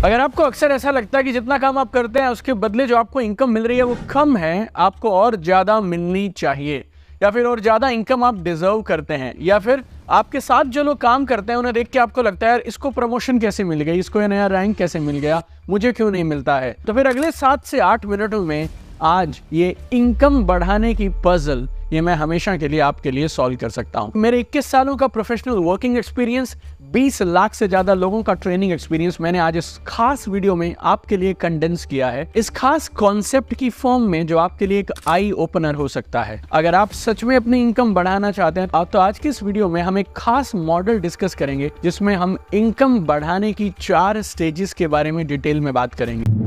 अगर आपको अक्सर ऐसा लगता है कि जितना काम आप करते हैं उसके बदले जो आपको इनकम मिल रही है वो कम है, आपको और ज़्यादा मिलनी चाहिए, या फिर और ज़्यादा इनकम आप डिजर्व करते हैं, या फिर आपके साथ जो लोग काम करते हैं उन्हें देख के आपको लगता है यार इसको प्रमोशन कैसे मिल गई, इसको ये नया रैंक कैसे मिल गया, मुझे क्यों नहीं मिलता है, तो फिर अगले 7 से 8 मिनटों में आज ये इनकम बढ़ाने की पजल ये मैं हमेशा के लिए आपके लिए सॉल्व कर सकता हूं। मेरे 21 सालों का प्रोफेशनल वर्किंग एक्सपीरियंस, 20 लाख से ज्यादा लोगों का ट्रेनिंग एक्सपीरियंस मैंने आज इस खास वीडियो में आपके लिए कंडेंस किया है, इस खास कॉन्सेप्ट की फॉर्म में जो आपके लिए एक आई ओपनर हो सकता है। अगर आप सच में अपनी इनकम बढ़ाना चाहते हैं तो आज की इस वीडियो में हम एक खास मॉडल डिस्कस करेंगे जिसमें हम इनकम बढ़ाने की 4 स्टेजेस के बारे में डिटेल में बात करेंगे।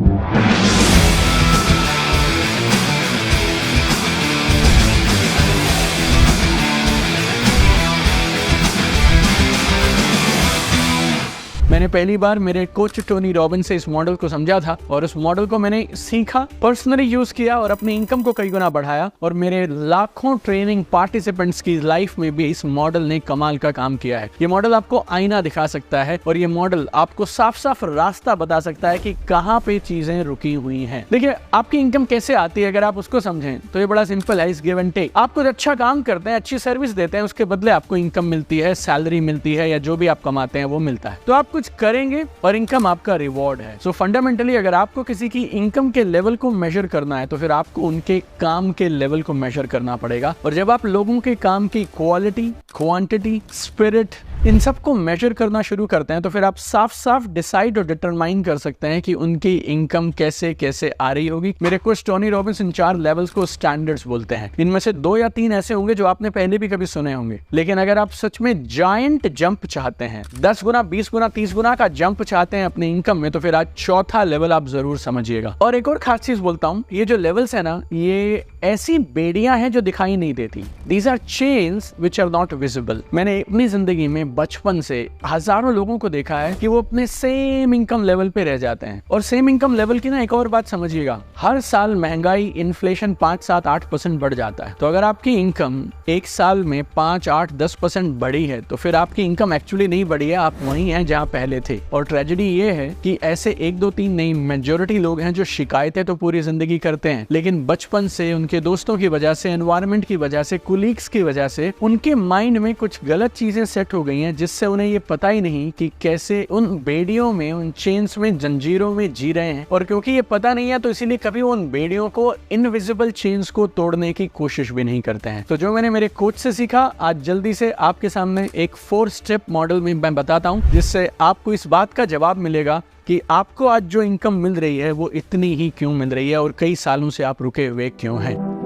मैंने पहली बार मेरे कोच टोनी रॉबिन्स से इस मॉडल को समझा था और उस मॉडल को मैंने सीखा, पर्सनली यूज किया और अपनी इनकम को कई गुना बढ़ाया, और मेरे लाखों ट्रेनिंग पार्टिसिपेंट्स की लाइफ में भी इस मॉडल ने कमाल का काम किया है। ये मॉडल आपको आईना दिखा सकता है और ये मॉडल आपको साफ साफ रास्ता बता सकता है कि कहाँ पे चीजें रुकी हुई हैं। देखिए, आपकी इनकम कैसे आती है अगर आप उसको समझें तो ये बड़ा सिंपल है, इस गिव एंड टेक। आप कुछ अच्छा काम करते हैं, अच्छी सर्विस देते हैं, उसके बदले आपको इनकम मिलती है, सैलरी मिलती है, या जो भी आप कमाते हैं वो मिलता है। तो आप कुछ करेंगे और इनकम आपका रिवॉर्ड है। सो फंडामेंटली अगर आपको किसी की इनकम के लेवल को मेजर करना है तो फिर आपको उनके काम के लेवल को मेजर करना पड़ेगा, और जब आप लोगों के काम की क्वालिटी, क्वांटिटी, स्पिरिट, इन सब को मेजर करना शुरू करते हैं तो फिर आप साफ साफ डिसाइड और डिटरमाइन कर सकते हैं कि उनकी इनकम कैसे कैसे आ रही होगी। मेरे कोच टोनी रॉबिन्स इन 4 लेवल्स को स्टैंडर्ड्स बोलते हैं। इनमें से 2 या 3 ऐसे होंगे जो आपने पहले भी कभी सुने होंगे, लेकिन अगर आप सच में जायंट जंप चाहते हैं, 10 गुना, 20 गुना, 30 गुना का जंप चाहते हैं अपनी इनकम में, तो फिर आज 4था लेवल आप जरूर समझिएगा। और एक और खास चीज बोलता हूं, ये जो लेवल्स है ना, ये ऐसी बेड़ियां हैं जो दिखाई नहीं देती। These are chains which are not visible। मैंने अपनी जिंदगी में बचपन से हजारों लोगों को देखा है कि वो अपने सेम इनकम लेवल पे रह जाते हैं। और सेम इनकम लेवल की ना एक और बात समझिएगा, हर साल महंगाई, इन्फ्लेशन 5, 7, 8% बढ़ जाता है। तो अगर आपकी इनकम एक साल में 5, 8, 10% बढ़ी है तो फिर आपकी इनकम एक्चुअली नहीं बढ़ी है, आप वहीं हैं जहां पहले थे। और ट्रेजेडी ये है कि ऐसे 1, 2, 3 नहीं, मेजोरिटी लोग हैं जो शिकायतें तो पूरी जिंदगी करते हैं, लेकिन बचपन से उनके दोस्तों की वजह से, एनवायरनमेंट की वजह से, कुलीग्स की वजह से उनके माइंड में कुछ गलत चीजें सेट हो गई हैं, जिससे उन्हें ये पता ही नहीं कि कैसे उन बेड़ियों में, उन चेन्स में, जंजीरों में जी रहे हैं। और क्योंकि ये पता नहीं है तो इसीलिए कभी उन बेड़ियों को, इनविजिबल चेन्स को तोड़ने की कोशिश भी नहीं करते हैं। तो जो मैंने मेरे कोच से सीखा, आज जल्दी से आपके सामने एक 4 स्टेप मॉडल में मैं बताता हूं, जिससे आपको इस बात का जवाब मिलेगा कि आपको आज जो इनकम मिल रही है वो इतनी ही क्यों मिल रही है और कई सालों से आप रुके हुए क्यों हैं।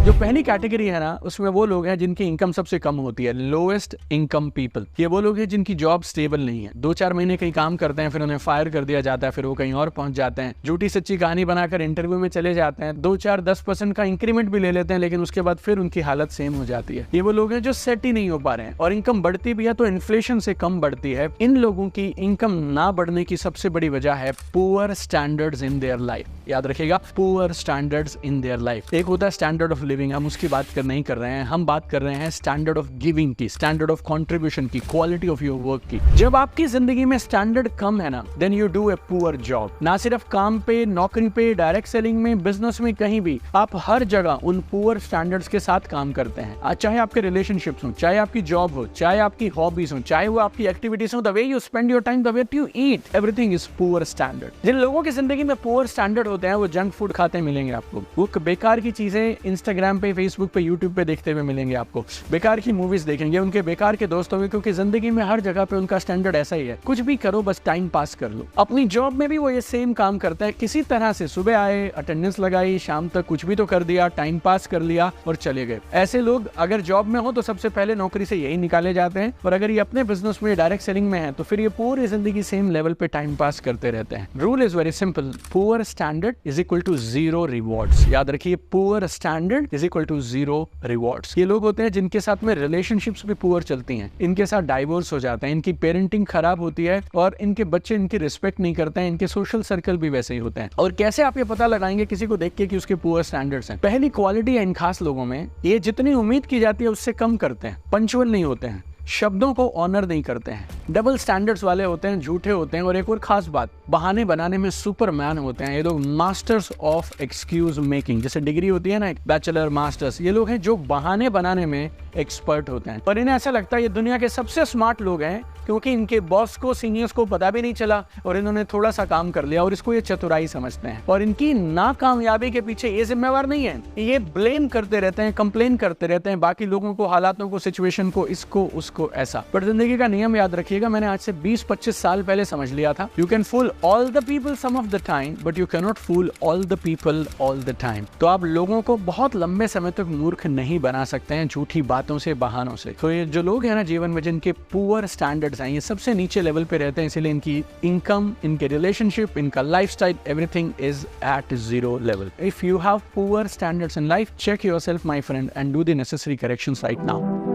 जो पहली कैटेगरी है ना, उसमें वो लोग हैं जिनकी इनकम सबसे कम होती है, लोएस्ट इनकम पीपल। ये वो लोग हैं जिनकी जॉब स्टेबल नहीं है, 2-4 महीने कहीं काम करते हैं, फिर उन्हें फायर कर दिया जाता है, फिर वो कहीं और पहुंच जाते हैं, झूठी सच्ची कहानी बनाकर इंटरव्यू में चले जाते हैं, 2-4-10% का इंक्रीमेंट भी ले लेते हैं, लेकिन उसके बाद फिर उनकी हालत सेम हो जाती है। ये वो लोग हैं जो सेट ही नहीं हो पा रहे हैं, और इनकम बढ़ती भी है तो इन्फ्लेशन से कम बढ़ती है। इन लोगों की इनकम ना बढ़ने की सबसे बड़ी वजह है poor standards in their life. याद रखिएगा, poor standards in their life. एक होता है स्टैंडर्ड ऑफ लिविंग, हम उसकी बात नहीं कर रहे हैं, हम बात कर रहे हैं स्टैंडर्ड ऑफ गिविंग की, स्टैंडर्ड ऑफ कंट्रीब्यूशन की, क्वालिटी ऑफ योर वर्क की। जब आपकी जिंदगी में स्टैंडर्ड कम है ना, then you do a poor job. ना सिर्फ काम पे, नौकरी पे, डायरेक्ट सेलिंग में, बिजनेस में, कहीं भी आप हर जगह उन पुअर स्टैंडर्ड्स के साथ काम करते हैं। चाहे आपके रिलेशनशिप्स हो, चाहे आपकी जॉब हो, चाहे आपकी हॉबीज हो, चाहे वो आपकी एक्टिविटीज हो, the way you spend your time, the way you eat, everything is poor standard. जिन लोगों की जिंदगी में पुअर स्टैंडर्ड होते हैं वो जंक फूड खाते मिलेंगे आपको, वो बेकार की चीजें इंस्टाग्राम पे, फेसबुक पे, यूट्यूब पे देखते हुए मिलेंगे आपको, बेकार की मूवीज देखेंगे, उनके बेकार के दोस्त होंगे, क्योंकि जिंदगी में हर जगह पे उनका स्टैंडर्ड ऐसा ही है, कुछ भी करो बस टाइम पास कर लो। अपनी जॉब में भी वो ये सेम काम करता है, किसी तरह से सुबह आए, अटेंडेंस लगाई, शाम तक कुछ भी तो कर दिया, टाइम पास कर लिया और चले गए। ऐसे लोग अगर जॉब में हो तो सबसे पहले नौकरी से यही निकाले जाते हैं, और अगर ये अपने बिजनेस में, डायरेक्ट सेलिंग में है तो फिर ये पूरी जिंदगी सेम लेवल पे टाइम पास करते रहते हैं। Rule is very simple, poor standard is equal to 0 rewards. याद रखिए, poor standard is equal to 0 rewards. ये लोग होते हैं जिनके साथ में रिलेशनशिप्स भी पुअर चलती हैं, इनके साथ डाइवोर्स हो जाते हैं, इनकी पेरेंटिंग खराब होती है और इनके बच्चे इनकी रिस्पेक्ट नहीं करते हैं, इनके सोशल सर्कल भी वैसे ही होते हैं। और कैसे आप ये पता लगाएंगे किसी को देख के कि उसके पुअर स्टैंडर्ड्स हैं? पहली क्वालिटी है इन खास लोगों में, ये जितनी उम्मीद की जाती है उससे कम करते हैं, पंक्चुअल नहीं होते हैं। शब्दों को ऑनर नहीं करते हैं, डबल स्टैंडर्ड्स वाले होते हैं, झूठे होते हैं, और एक और खास बात, बहाने बनाने में सुपरमैन होते हैं। ये लोग मास्टर्स ऑफ एक्सक्यूज मेकिंग, जैसे डिग्री होती है ना, बैचलर, मास्टर्स, ये लोग हैं जो बहाने बनाने में एक्सपर्ट होते हैं। और इन्हें ऐसा लगता है ये दुनिया के सबसे स्मार्ट लोग हैं, क्योंकि इनके बॉस को, सीनियर्स को पता भी नहीं चला और इन्होंने थोड़ा सा काम कर लिया, और इसको ये चतुराई समझते हैं। और इनकी नाकामयाबी के पीछे ये जिम्मेवार नहीं है, ये ब्लेम करते रहते हैं, कंप्लेन करते रहते हैं बाकी लोगों को, हालातों को, सिचुएशन को, इसको उसको, ऐसा। पर जिंदगी का नियम याद रखिएगा, मैंने आज से 20-25 साल पहले समझ लिया था, you can fool all the people some of the time, but you can not fool all the people all the time. तो आप लोगों को बहुत लंबे समय तक मूर्ख नहीं बना सकते हैं झूठी बातों से, बहानों से। तो ये जो लोग हैं ना जीवन में, जिनके पुअर स्टैंडर्ड्स हैं, ये सबसे नीचे लेवल पे रहते हैं, इसीलिए इनकी इनकम, इनके रिलेशनशिप, इनका lifestyle, everything is at 0 level. If you have poor standards in life, check yourself my friend and do the necessary corrections right now.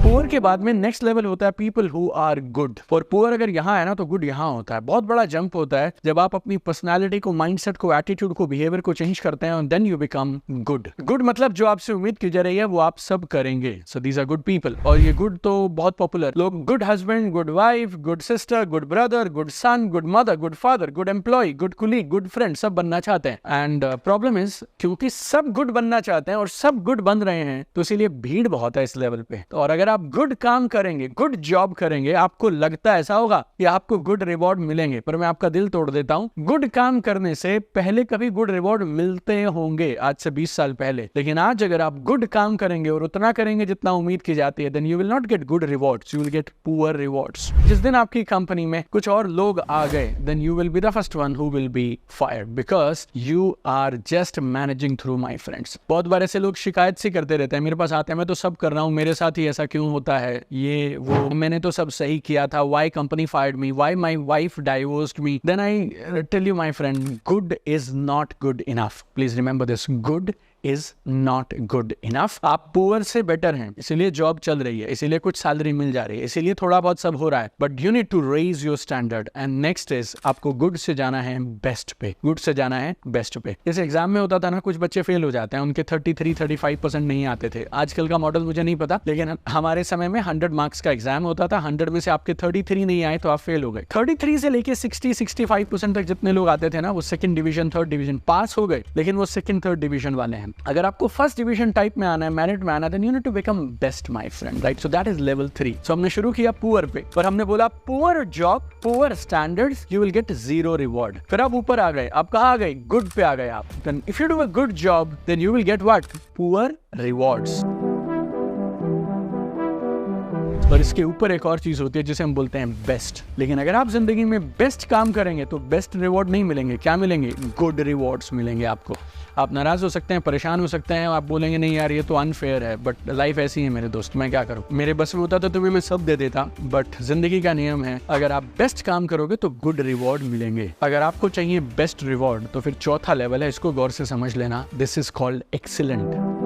Poor के बाद में नेक्स्ट लेवल होता है पीपल हु आर गुड। और poor अगर यहाँ है ना, तो गुड यहाँ होता है। बहुत बड़ा जंप होता है जब आप अपनी पर्सनालिटी को, माइंडसेट को, एटीट्यूड को, बिहेवियर को चेंज करते हैं, then you become good. Good मतलब जो आपसे उम्मीद की जा रही है वो आप सब करेंगे। So these are good people. और ये गुड तो बहुत पॉपुलर, लोग good husband, good wife, good sister, good brother, good son, good mother, good father, good employee, good colleague, good friend, सब बनना चाहते हैं। एंड प्रॉब्लम इज, क्योंकि सब गुड बनना चाहते हैं और सब गुड बन रहे हैं, तो इसीलिए भीड़ बहुत है इस लेवल पे। और अगर आप गुड काम करेंगे, गुड जॉब करेंगे, आपको लगता है ऐसा होगा कि आपको गुड रिवॉर्ड मिलेंगे, पर मैं आपका दिल तोड़ देता हूं, गुड काम करने से पहले कभी गुड रिवॉर्ड मिलते होंगे आज से 20 साल पहले, लेकिन आज अगर आप गुड काम करेंगे और उतना करेंगे जितना उम्मीद की जाती है, then you will not get good rewards, you will get poor rewards. जिस दिन आपकी कंपनी में कुछ और लोग आ गए, then you will be the first one who will be fired, because you are just managing through my friends. बहुत बार ऐसे लोग शिकायत से करते रहते हैं, मेरे पास आते हैं, मैं तो सब कर रहा हूं, मेरे साथ ही ऐसा क्यों होता है, ये वो, मैंने तो सब सही किया था, why company fired me, why my wife divorced me, then I tell you my friend, good is not good enough. Please remember this, good is not good enough. आप पुअर से बेटर हैं, इसीलिए जॉब चल रही है, इसीलिए कुछ salary मिल जा रही है, इसीलिए थोड़ा बहुत सब हो रहा है, but you need to raise your standard. And next is, आपको गुड से जाना है बेस्ट पे, गुड से जाना है बेस्ट पे। जैसे एग्जाम में होता था ना, कुछ बच्चे फेल हो जाते हैं, उनके 33-35% नहीं आते थे। आजकल का मॉडल मुझे नहीं पता, लेकिन हमारे समय में 100 मार्क्स का एग्जाम होता था, 100 में से आपके 33 नहीं आए तो आप फेल हो गए। 33 से लेके 60-65% तक जितने लोग आते थे ना, वो second division, third division pass हो गए, लेकिन वो सेकंड थर्ड डिवीजन वाले हैं। अगर आपको फर्स्ट डिवीजन टाइप में आना है, मेरिट में आना है, then you need to become best my friend, right? So that is level 3। So हमने शुरू किया पुअर पे, पर हमने बोला poor job, poor standards, you will get 0 reward. फिर आप ऊपर आ गए, आप कहाँ आ गए? गुड पे आ गए आप। Then if you do a good job, then you will get what? Poor rewards. और इसके ऊपर एक और चीज होती है जिसे हम बोलते हैं बेस्ट। लेकिन अगर आप जिंदगी में बेस्ट काम करेंगे तो बेस्ट रिवॉर्ड नहीं मिलेंगे। क्या मिलेंगे? गुड रिवॉर्ड्स मिलेंगे आपको। आप नाराज हो सकते हैं, परेशान हो सकते हैं, आप बोलेंगे नहीं यार ये तो अनफेयर है, बट लाइफ ऐसी है मेरे दोस्त, मैं क्या करूं, मेरे बस में होता तो तुम्हें मैं सब दे देता, बट जिंदगी का नियम है, अगर आप बेस्ट काम करोगे तो गुड रिवॉर्ड मिलेंगे। अगर आपको चाहिए बेस्ट रिवॉर्ड, तो फिर चौथा लेवल है, इसको गौर से समझ लेना, दिस इज कॉल्ड एक्सीलेंट।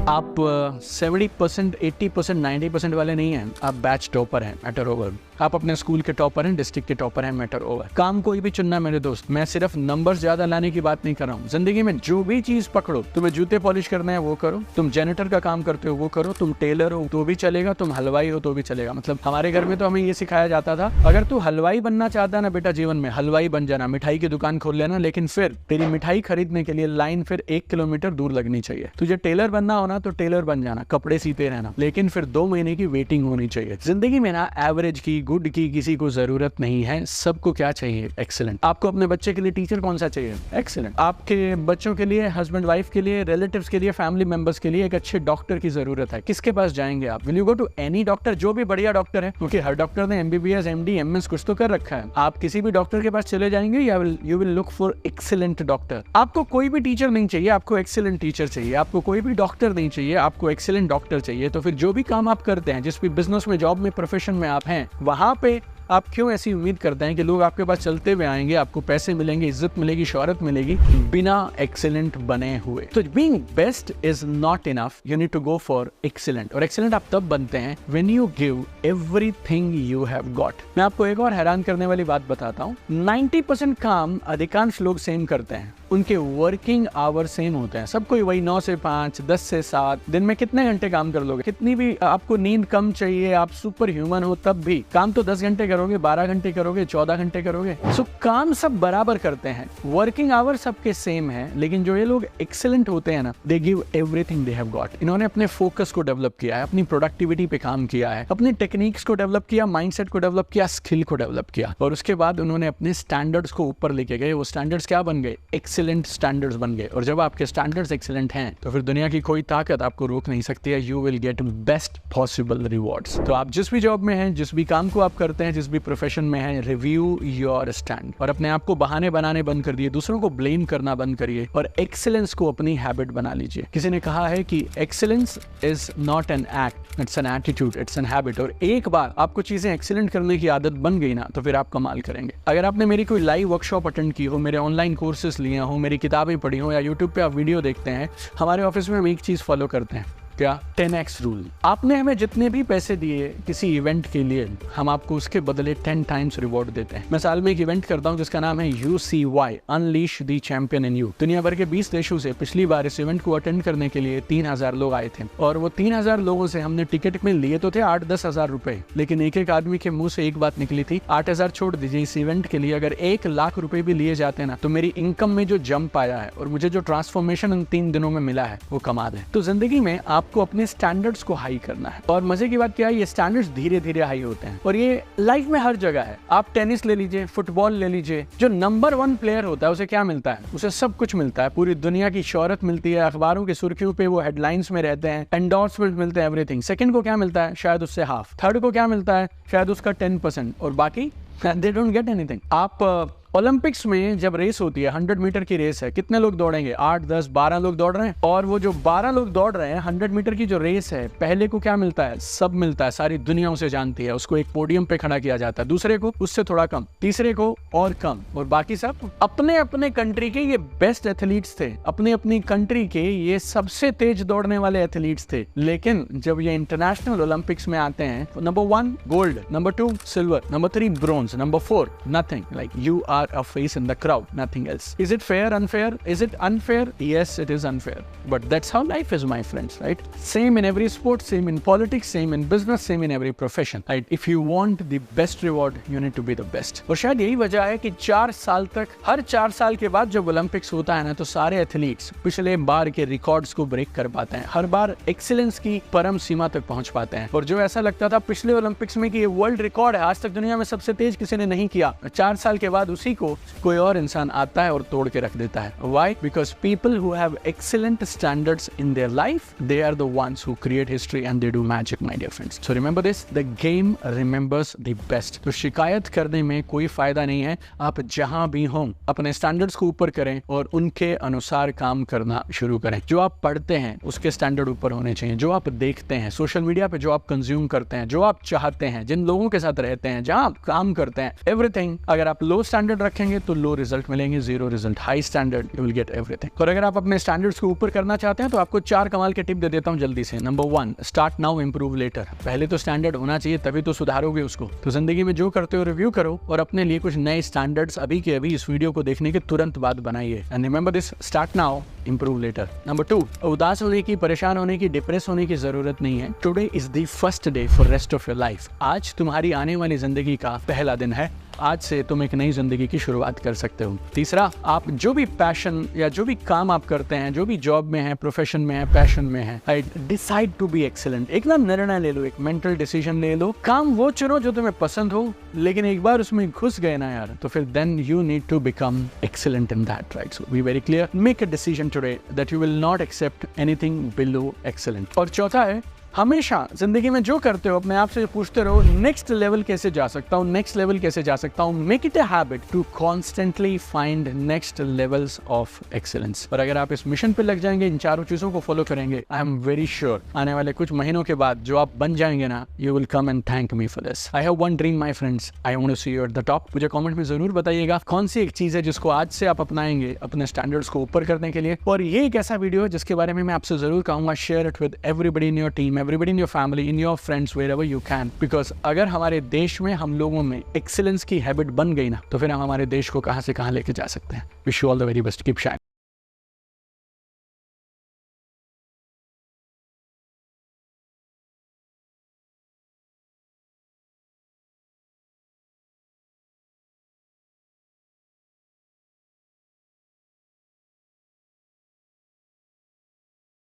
आप 70%, 80%, 90% वाले नहीं हैं, आप बैच टॉपर हैं, मैटर ओवर। आप अपने स्कूल के टॉपर हैं, डिस्ट्रिक्ट के टॉपर हैं, मैटर ओवर। काम कोई भी चुनना मेरे दोस्त, मैं सिर्फ नंबर्स ज्यादा लाने की बात नहीं कर रहा हूँ। जिंदगी में जो भी चीज पकड़ो, तुम्हें जूते पॉलिश करना है वो करो, तुम जेनेटर का काम करते हो वो करो, तुम टेलर हो तो भी चलेगा, तुम हलवाई हो तो भी चलेगा। मतलब हमारे घर में तो हमें ये सिखाया जाता था, अगर तू हलवाई बनना चाहता है ना बेटा जीवन में, हलवाई बन जाना, मिठाई की दुकान खोल लेना, लेकिन फिर तेरी मिठाई खरीदने के लिए लाइन फिर 1 किलोमीटर दूर लगनी चाहिए। तुझे टेलर बनना हो ना तो टेलर बन जाना, कपड़े सीते रहना, लेकिन फिर 2 महीने की वेटिंग होनी चाहिए। जिंदगी में ना एवरेज की, गुड की किसी को जरूरत नहीं है, सबको क्या चाहिए? एक्सीलेंट। आपको अपने बच्चे के लिए टीचर कौन सा चाहिए? एक्सीलेंट। आपके बच्चों के लिए, हस्बैंड वाइफ के लिए, रिलेटिव्स के लिए, फैमिली मेंबर्स के लिए एक अच्छे डॉक्टर की जरूरत है। किसके पास जाएंगे आप? Will you go to any doctor? जो भी बढ़िया डॉक्टर है, क्योंकि हर डॉक्टर ने MBBS, MD, MS कुछ तो कर रखा है। आप किसी भी डॉक्टर के पास चले जाएंगे, you will look for excellent doctor. आपको कोई भी टीचर नहीं चाहिए, आपको एक्सीलेंट टीचर चाहिए। आपको कोई भी डॉक्टर नहीं चाहिए, आपको एक्सीलेंट डॉक्टर चाहिए। तो फिर जो भी काम आप करते हैं, जिस भी बिजनेस में, जॉब में, प्रोफेशन में आप हैं, वहां पे आप क्यों ऐसी उम्मीद करते हैं कि लोग आपके पास चलते हुए आएंगे, आपको पैसे मिलेंगे, इज्जत मिलेगी, शोहरत मिलेगी, बिना एक्सीलेंट बने हुए? तो being best is not enough, you need to go for excellent. और एक्सीलेंट आप तब बनते हैं when you give everything you have got. मैं आपको एक और हैरान करने वाली बात बताता हूँ, 90% काम अधिकांश लोग सेम करते हैं, उनके वर्किंग आवर सेम होते हैं। सब कोई वही 9 से 5, 10 से 7, दिन में कितने घंटे काम कर लोगे? कितनी भी आपको नींद कम चाहिए, आप सुपर ह्यूमन हो, तब भी काम तो 10 घंटे करोगे, 12 घंटे करोगे, 14 घंटे करोगे। सो काम सब बराबर करते हैं, वर्किंग आवर सबके सेम है, लेकिन जो ये लोग एक्सीलेंट होते हैं ना, they give everything they have got. इन्होंने अपने फोकस को डेवलप किया है, अपनी प्रोडक्टिविटी पे काम किया है, अपनी टेक्निक्स को डेवलप किया, माइंडसेट को डेवलप किया, स्किल को डेवलप किया, और उसके बाद उन्होंने अपने स्टैंडर्ड्स को ऊपर लेके गए। वो स्टैंडर्ड्स क्या बन गए? एक्सीलेंट स्टैंडर्ड्स बन गए। और जब आपके स्टैंडर्ड्स एक्सीलेंट हैं तो फिर दुनिया की कोई ताकत आपको रोक नहीं सकती है। You will get best possible rewards. तो आप जिस भी जॉब में हैं, जिस भी काम को आप करते हैं, जिस भी प्रोफेशन में हैं, रिव्यू योर स्टैंड और अपने आप को बहाने बनाने बंद कर दिए, दूसरों को ब्लेम करना बंद करिए और एक्सीलेंस को अपनी हैबिट बना लीजिए। किसी ने कहा है कि excellence is not an act, it's an attitude, it's an habit. और एक बार आपको चीजें एक्सीलेंट करने की आदत बन गई ना, तो फिर आप कमाल करेंगे। अगर आपने मेरी कोई लाइव वर्कशॉप अटेंड की हो, मेरे ऑनलाइन कोर्सेज लिए हो, मेरी किताबें पढ़ी हो, या यूट्यूब पे आप वीडियो देखते हैं, हमारे ऑफिस में हम एक चीज फॉलो करते हैं, क्या? 10x rule. आपने हमें जितने भी पैसे दिए किसी इवेंट के लिए, हम आपको उसके बदले 10 टाइम्स रिवॉर्ड देते हैं। मैं साल में एक इवेंट करता हूं जिसका नाम है UCY, unleash the champion in you. दुनिया भर के 20 देशों से पिछली बार इस इवेंट को अटेंड करने के लिए 3000 लोग आए थे, और वो 3000 लोगों से हमने टिकट में लिए तो थे 8-10 हजार रुपए, लेकिन एक एक आदमी के मुंह से एक बात निकली थी, 8000 छोड़ दीजिए, इस इवेंट के लिए अगर 1 लाख रुपए भी लिए जाते ना, तो मेरी इनकम में जो जंप आया है और मुझे जो ट्रांसफॉर्मेशन इन 3 दिनों में मिला है, वो कमाल है। तो जिंदगी में आपको अपने स्टैंडर्ड्स को हाई करना है, और मजे की बात क्या है, ये स्टैंडर्ड्स धीरे धीरे हाई होते हैं, और ये लाइफ में हर जगह है। आप टेनिस ले लीजिए, फुटबॉल ले लीजिए, जो नंबर 1 प्लेयर होता है उसे क्या मिलता है? उसे सब कुछ मिलता है, पूरी दुनिया की शोहरत मिलती है, अखबारों की सुर्खियों पे वो हेडलाइंस में रहते हैं, एंडोर्समेंट मिलते हैं, एवरीथिंग। सेकंड को क्या मिलता है? शायद उससे हाफ। थर्ड को क्या मिलता है? शायद उसका 10%, और बाकी दे डोंट गेट एनीथिंग। आप ओलंपिक्स में जब रेस होती है, 100 मीटर की रेस है, कितने लोग दौड़ेंगे? 8, 10, 12 लोग दौड़ रहे हैं, और वो जो 12 लोग दौड़ रहे हैं 100 मीटर की जो रेस है, पहले को क्या मिलता है? सब मिलता है, सारी दुनिया उसे जानती है, उसको एक पोडियम पे खड़ा किया जाता है। दूसरे को उससे थोड़ा कम, तीसरे को और कम, और बाकी सब अपने अपने कंट्री के ये बेस्ट एथलीट्स थे, अपनी अपनी कंट्री के ये सबसे तेज दौड़ने वाले एथलीट्स थे। लेकिन जब ये इंटरनेशनल ओलंपिक्स में आते हैं, number 1 gold, number 2 silver, number 3 bronze, number 4 nothing, like you are a face in the crowd, nothing else. Is it fair, unfair? Is it unfair? Yes, it is unfair. But that's how life is, my friends, right? Same in every sport, same in politics, same in business, same in every profession, right? If you want the best reward, you need to be the best. और शायद यही वजह है कि 4 साल तक, हर 4 साल के बाद जब ओलंपिक्स होता है ना, तो सारे एथलीट्स पिछले बार के रिकॉर्ड्स को ब्रेक कर पाते हैं, हर बार एक्सीलेंस की परम सीमा तक पहुंच पाते हैं। और जो ऐसा लगता था पिछले ओलंपिक्स में कि ये वर्ल्ड रिकॉर्ड है, आज तक दुनिया में सबसे तेज किसी ने नहीं किया, 4 साल के बाद उसी को कोई और इंसान आता है और तोड़ के रख देता है। Why? Because people who have excellent standards in their life, they are the ones who create history and they do magic, my dear friends. So remember this, the game remembers the best. तो शिकायत करने में कोई फायदा नहीं है। आप जहां भी हों, अपने स्टैंडर्ड्स को ऊपर करें और उनके अनुसार काम करना शुरू करें। जो आप पढ़ते हैं उसके स्टैंडर्ड ऊपर होने चाहिए, जो आप देखते हैं सोशल मीडिया पे, जो आप कंज्यूम करते हैं, जो आप चाहते हैं, जिन लोगों के साथ रहते हैं, जहां आप काम करते हैं, एवरीथिंग। अगर आप लो स्टैंडर्ड रखेंगे तो लो रिजल्ट मिलेंगे, 0 result. High standard, you will get everything. और अगर आप अपने स्टैंडर्ड्स को ऊपर करना चाहते हैं तो आपको 4 कमाल के टिप दे देता हूं जल्दी से। Number 1, start now improve later. पहले तो स्टैंडर्ड होना चाहिए, तभी तो सुधारोगे उसको। तो जिंदगी में जो करते हो रिव्यू करो और अपने लिए कुछ नए स्टैंडर्ड्स अभी के अभी इस वीडियो को देखने के तुरंत बाद बनाइए। And remember this, start now improve later. Number 2, उदास होने की, परेशान होने की, डिप्रेस होने की जरूरत नहीं है। Today is the first day for rest of your life. आज तुम्हारी आने वाली जिंदगी का पहला दिन है। आज से तुम एक नई जिंदगी की शुरुआत कर सकते हो। तीसरा, आप जो भी पैशन या जो भी काम आप करते हैं, जो भी जॉब में है, प्रोफेशन में है, पैशन में है, right, decide to be excellent. एक ना निर्णय ले लो, एक मेंटल डिसीजन ले लो। काम वो चुनो जो तुम्हें पसंद हो, लेकिन एक बार उसमें घुस गए ना यार, तो फिर then you need to become excellent in that, right? So be very clear, make a decision today that you will not accept anything below excellent. और चौथा है, हमेशा जिंदगी में जो करते हो अपने आप से पूछते रहो, नेक्स्ट लेवल कैसे जा सकता हूँ, नेक्स्ट लेवल कैसे जा सकता हूँ। Make it a habit to constantly find next levels of excellence. और अगर आप इस मिशन पे लग जाएंगे, इन चारों चीजों को फॉलो करेंगे, आई एम वेरी श्योर आने वाले कुछ महीनों के बाद जो आप बन जाएंगे ना, you will come and thank me for this. I have one dream my friends, I want to see you at the top. मुझे कमेंट में जरूर बताइएगा कौन सी एक चीज है जिसको आज से आप अपनाएंगे अपने स्टैंडर्ड्स को ऊपर करने के लिए। और ये एक ऐसा वीडियो है जिसके बारे में मैं आपसे जरूर कहूंगा, share it with everybody in your team everybody in your family, in your friends, wherever you can. Because अगर हमारे देश में हम लोगों में एक्सीलेंस की हैबिट बन गई ना, तो फिर हम हमारे देश को कहाँ से कहाँ लेके जा सकते हैं. Wish you all the very best. Keep shining.